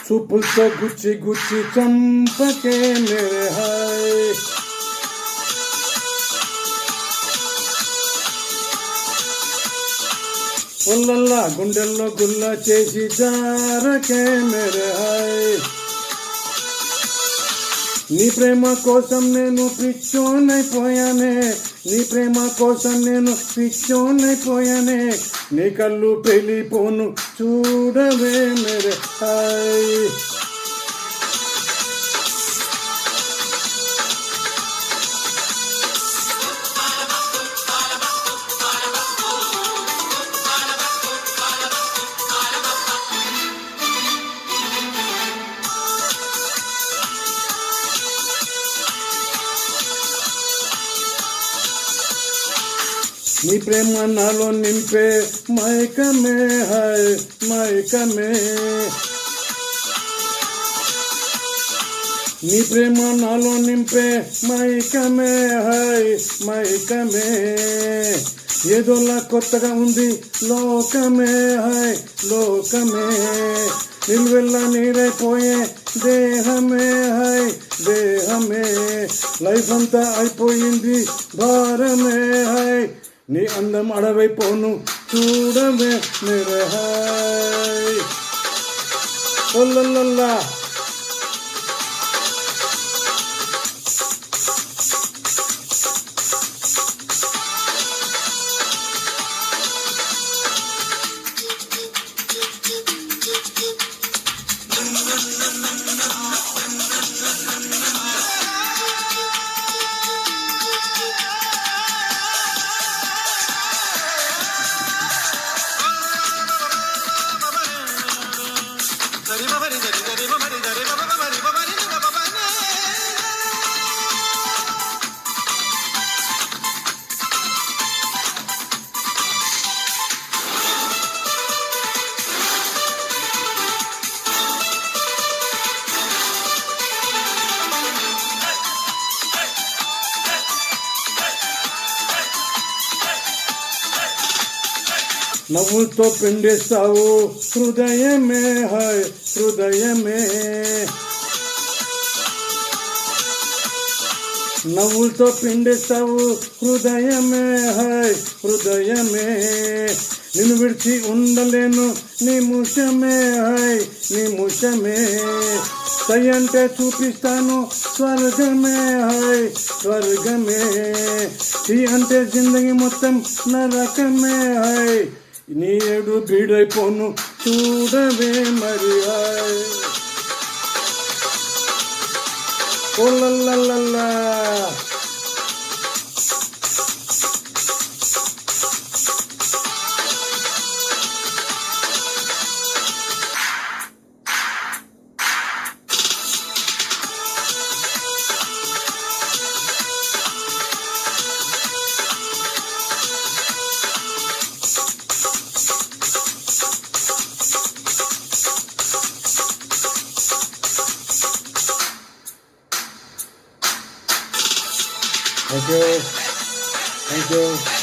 చూపులతో గుచ్చి గుచ్చి చంపకే మేరే హాయ్. ఒల్లల్లా గుండెల్లో గుల్ల చేసి జారకే మేరే హాయ్. నీ ప్రేమ కోసం నేను పిచ్చోనైపోయానే, నీ ప్రేమ కోసం నేను పిచ్చోనైపోయానే, నీ కళ్ళు పెళ్ళిపోను చూడవే మేరే హాయ్. నీ ప్రేమ నాలో నింపే మైకమే హాయ్ మైకమే, నీ ప్రేమ నాలో నింపే మైకమే హాయ్ మైకమే, ఏదోలా కొత్తగా ఉంది లోకమే హాయ్ లోకమే, నిలువెల్లా నీరైపోయే దేహమే హాయ్ దేహమే, లైఫ్ అంతా అయిపోయింది భారమే హాయ్, నీ అందం అడవైపోను చూడవే మేరే హాయ్. ఒల్లల్లా నవ్వులతో పిండిస్తావు హృదయమే హాయ్ హృదయమే, నవ్వులతో పిండిస్తావు హృదయమే హాయ్ హృదయమే, నిన్ను విడిచి ఉండలేను నిముషమే హాయ్ నిముషమే, సై అంటే చూపిస్తాను స్వర్గమే హాయ్ స్వర్గమే, టీ అంటే జిందగీ మొత్తం నరకమే హాయ్, నీ ఏడు బీడైపోను చూడవే మరి హాయ్. ఓలల్లల్లా Thank you.